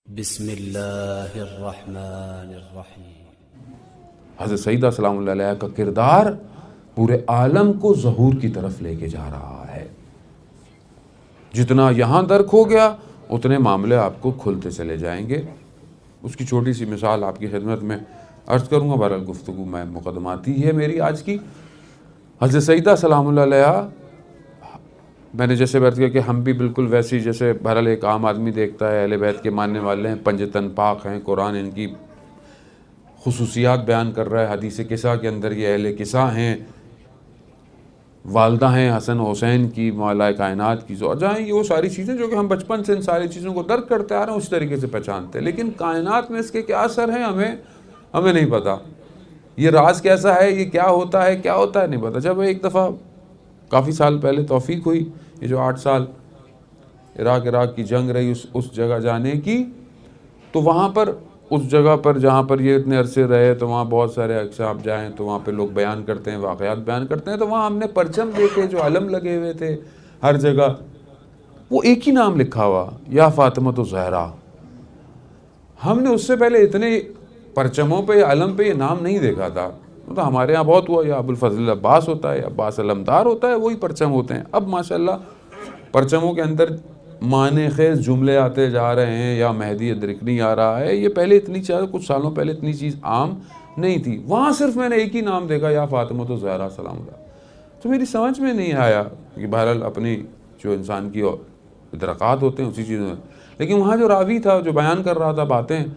बिस्मिल्लाहिर्रहमानिर्रहीम। हज़रत सईदा सलामुल्लाह अलैहा का किरदार पूरे आलम को ज़हूर की तरफ लेके जा रहा है। जितना यहाँ दर्क हो गया उतने मामले आपको खुलते चले जाएंगे। उसकी छोटी सी मिसाल आपकी खिदमत में अर्ज़ करूँगा। बहरहाल गुफ्तगू में मुक़दमाती है मेरी आज की। हज़रत सईदा सलामुल्लाह अलैहा, मैंने जैसे बात किया कि हम भी बिल्कुल वैसी जैसे बहरहाल एक आम आदमी देखता है, अहले बैत के मानने वाले हैं, पंजतन पाक हैं, कुरान इनकी खुसूसियात बयान कर रहा है। हदीस किसा के अंदर ये अहले किसा हैं, वालदा हैं हसन हुसैन की, मौला कायनात की ज़ौजा हैं। ये वो सारी चीज़ें जो कि हम बचपन से इन सारी चीज़ों को दर्क करते आ रहे हैं, उस तरीके से पहचानते हैं। लेकिन कायनात में इसके क्या असर हैं हमें नहीं पता। ये राज कैसा है, ये क्या होता है नहीं पता। जब एक दफ़ा काफ़ी साल पहले तौफीक हुई, ये जो 8 साल इराक की जंग रही उस जगह जाने की, तो वहाँ पर उस जगह पर जहाँ पर ये इतने अरसे रहे, तो वहाँ बहुत सारे अक्सर आप जाएँ तो वहाँ पे लोग बयान करते हैं, वाक़यात बयान करते हैं। तो वहाँ हमने परचम देखे जो अलम लगे हुए थे हर जगह, वो एक ही नाम लिखा हुआ, या फ़ातिमा तो ज़हरा। हमने उससे पहले इतने परचमों पे या अलम पे ये नाम नहीं देखा था। तो हमारे यहाँ बहुत हुआ, या अबुल फजल अब्बास होता है या अब्बास अलमदार होता है, वही परचम होते हैं। अब माशाल्लाह परचमों के अंदर माने खेज़ जुमले आते जा रहे हैं, या मेहदी अदरिकनी आ रहा है। ये पहले इतनी चीज़, कुछ सालों पहले इतनी चीज़ आम नहीं थी। वहाँ सिर्फ मैंने एक ही नाम देखा, या फ़ातिमा तो ज़हरा सलामुल्लाह। तो मेरी समझ में नहीं आया कि बहरहाल अपनी जो इंसान की इदराकात होते हैं उसी चीज़ में। लेकिन वहाँ जो रावी था जो बयान कर रहा था बातें,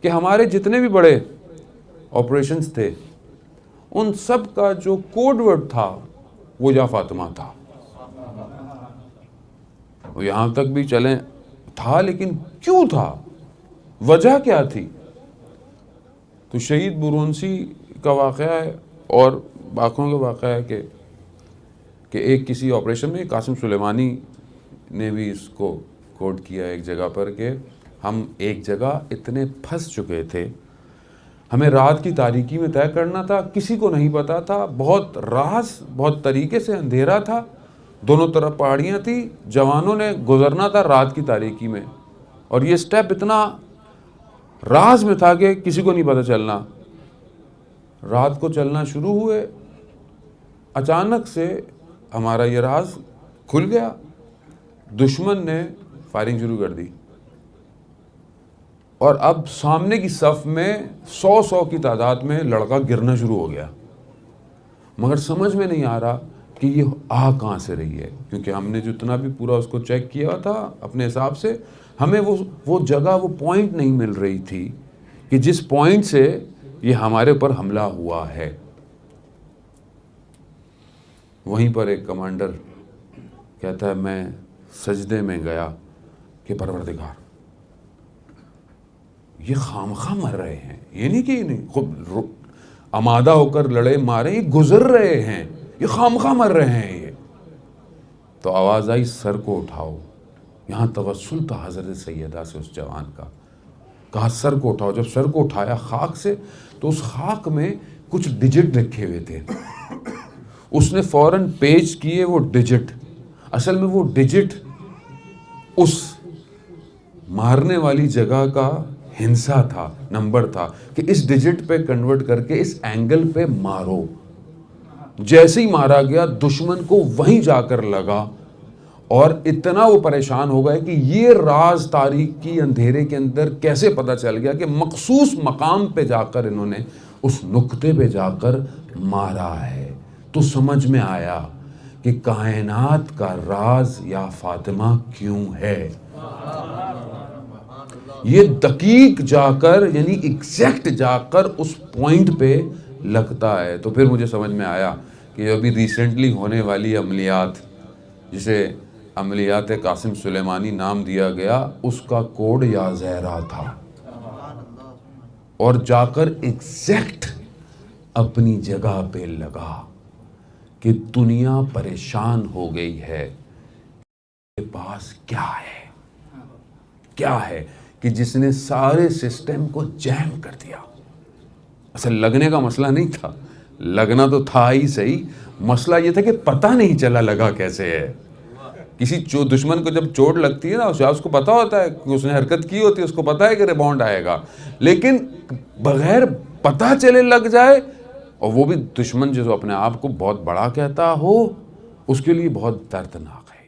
कि हमारे जितने भी बड़े ऑपरेशंस थे उन सब का जो कोड वर्ड था वो या फ़ातिमा था। वो यहाँ तक भी चलें था, लेकिन क्यों था, वजह क्या थी? तो शहीद बुरौनसी का वाक़या है और बाकियों का वाक़या है कि एक किसी ऑपरेशन में कासिम सुलेमानी ने भी इसको कोड किया एक जगह पर, कि हम एक जगह इतने फंस चुके थे, हमें रात की तारीकी में तय करना था, किसी को नहीं पता था, बहुत राज बहुत तरीके से अंधेरा था, दोनों तरफ पहाड़ियाँ थी, जवानों ने गुजरना था रात की तारीकी में, और ये स्टेप इतना राज में था कि किसी को नहीं पता चलना। रात को चलना शुरू हुए, अचानक से हमारा ये राज खुल गया, दुश्मन ने फायरिंग शुरू कर दी, और अब सामने की सफ़ में 100 की तादाद में लड़का गिरना शुरू हो गया। मगर समझ में नहीं आ रहा कि ये आ कहाँ से रही है, क्योंकि हमने जितना भी पूरा उसको चेक किया था अपने हिसाब से, हमें वो जगह, वो पॉइंट नहीं मिल रही थी कि जिस पॉइंट से ये हमारे ऊपर हमला हुआ है। वहीं पर एक कमांडर कहता है, मैं सजदे में गया कि परवरदिगार, ये खामखा मर रहे हैं, ये नहीं कि नहीं खूब आमादा होकर लड़े मारे, ये गुजर रहे हैं, ये खामखा मर रहे हैं ये। तो आवाज़ आई, सर को उठाओ। यहाँ तवस्सुल था हज़रत सैयदा से उस जवान का, कहा सर को उठाओ। जब सर को उठाया खाक से, तो उस खाक में कुछ डिजिट रखे हुए थे। उसने फ़ौरन पेश किए वो डिजिट। असल में वो डिजिट उस मारने वाली जगह का हिंसा था, नंबर था, कि इस डिजिट पे कन्वर्ट करके इस एंगल पे मारो। जैसे ही मारा गया, दुश्मन को वहीं जाकर लगा, और इतना वो परेशान हो गए कि ये राज तारीख की अंधेरे के अंदर कैसे पता चल गया कि मखसूस मकाम पे जाकर इन्होंने उस नुक्ते पे जाकर मारा है। तो समझ में आया कि कायनात का राज या फ़ातिमा क्यों है। ये दकीक जाकर, यानी एग्जैक्ट जाकर उस पॉइंट पे लगता है। तो फिर मुझे समझ में आया कि अभी रिसेंटली होने वाली अमलियात, जिसे अमलियात कासिम सुलेमानी नाम दिया गया, उसका कोड या ज़हरा था, और जाकर एग्जैक्ट अपनी जगह पे लगा कि दुनिया परेशान हो गई है, के पास क्या है कि जिसने सारे सिस्टम को जैम कर दिया। असल लगने का मसला नहीं था, लगना तो था ही सही, मसला ये था कि पता नहीं चला लगा कैसे है। किसी दुश्मन को जब चोट लगती है ना, उसको पता होता है कि उसने हरकत की होती है, उसको पता है कि रिबाउंड आएगा, लेकिन बगैर पता चले लग जाए, और वो भी दुश्मन जो अपने आप को बहुत बड़ा कहता हो, उसके लिए बहुत दर्दनाक है।